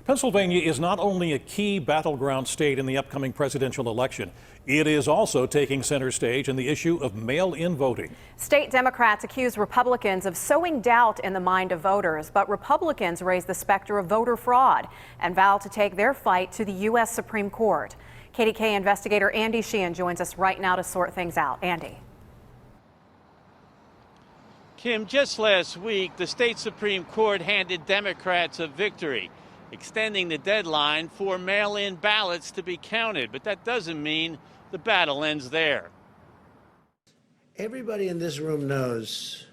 Pennsylvania is not only a key battleground state in the upcoming presidential election, it is also taking center stage in the issue of mail-in voting. State Democrats accuse Republicans of sowing doubt in the mind of voters, but Republicans raise the specter of voter fraud and vow to take their fight to the U.S. Supreme Court. KDKA investigator Andy Sheehan joins us right now to sort things out. Andy. Kim, just last week, the state Supreme Court handed Democrats a victory, extending the deadline for mail-in ballots to be counted. But that doesn't mean the battle ends there. Everybody in this room knows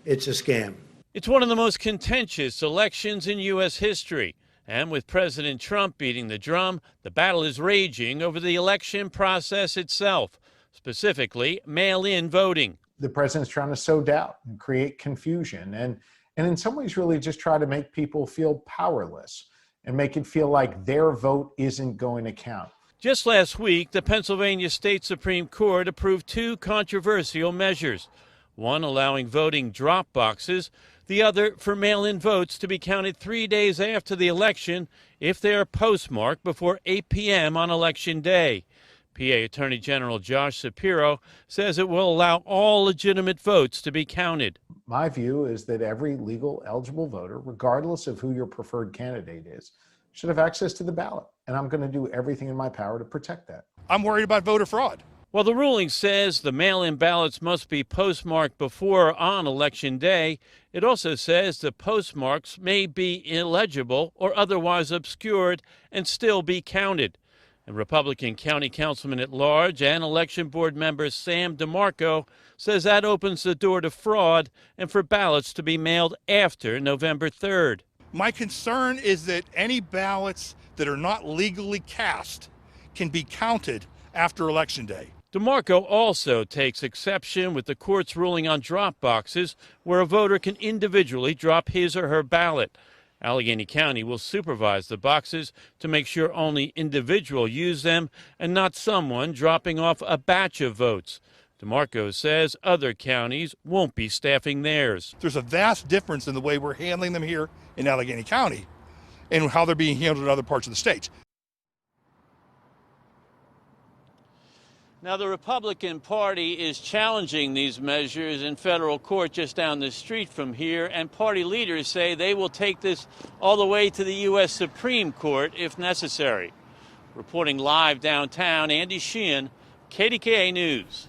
it's a scam. It's one of the most contentious elections in U.S. history. And with President Trump beating the drum, the battle is raging over the election process itself, specifically mail-in voting. The president's trying to sow doubt and create confusion and in some ways really just try to make people feel powerless and make it feel like their vote isn't going to count. Just last week, the Pennsylvania State Supreme Court approved two controversial measures, one allowing voting drop boxes, the other for mail-in votes to be counted 3 days after the election if they are postmarked before 8 p.m. on Election Day. PA Attorney General Josh Shapiro says it will allow all legitimate votes to be counted. My view is that every legal eligible voter, regardless of who your preferred candidate is, should have access to the ballot. And I'm going to do everything in my power to protect that. I'm worried about voter fraud. Well, the ruling says the mail-in ballots must be postmarked before or on Election Day. It also says the postmarks may be illegible or otherwise obscured and still be counted. And Republican County Councilman at Large and Election Board member Sam DeMarco says that opens the door to fraud and for ballots to be mailed after November 3rd. My concern is that any ballots that are not legally cast can be counted after Election Day. DeMarco also takes exception with the court's ruling on drop boxes, where a voter can individually drop his or her ballot. Allegheny County will supervise the boxes to make sure only individuals use them and not someone dropping off a batch of votes. DeMarco says other counties won't be staffing theirs. There's a vast difference in the way we're handling them here in Allegheny County and how they're being handled in other parts of the state. Now, the Republican Party is challenging these measures in federal court just down the street from here, and party leaders say they will take this all the way to the U.S. Supreme Court if necessary. Reporting live downtown, Andy Sheehan, KDKA News.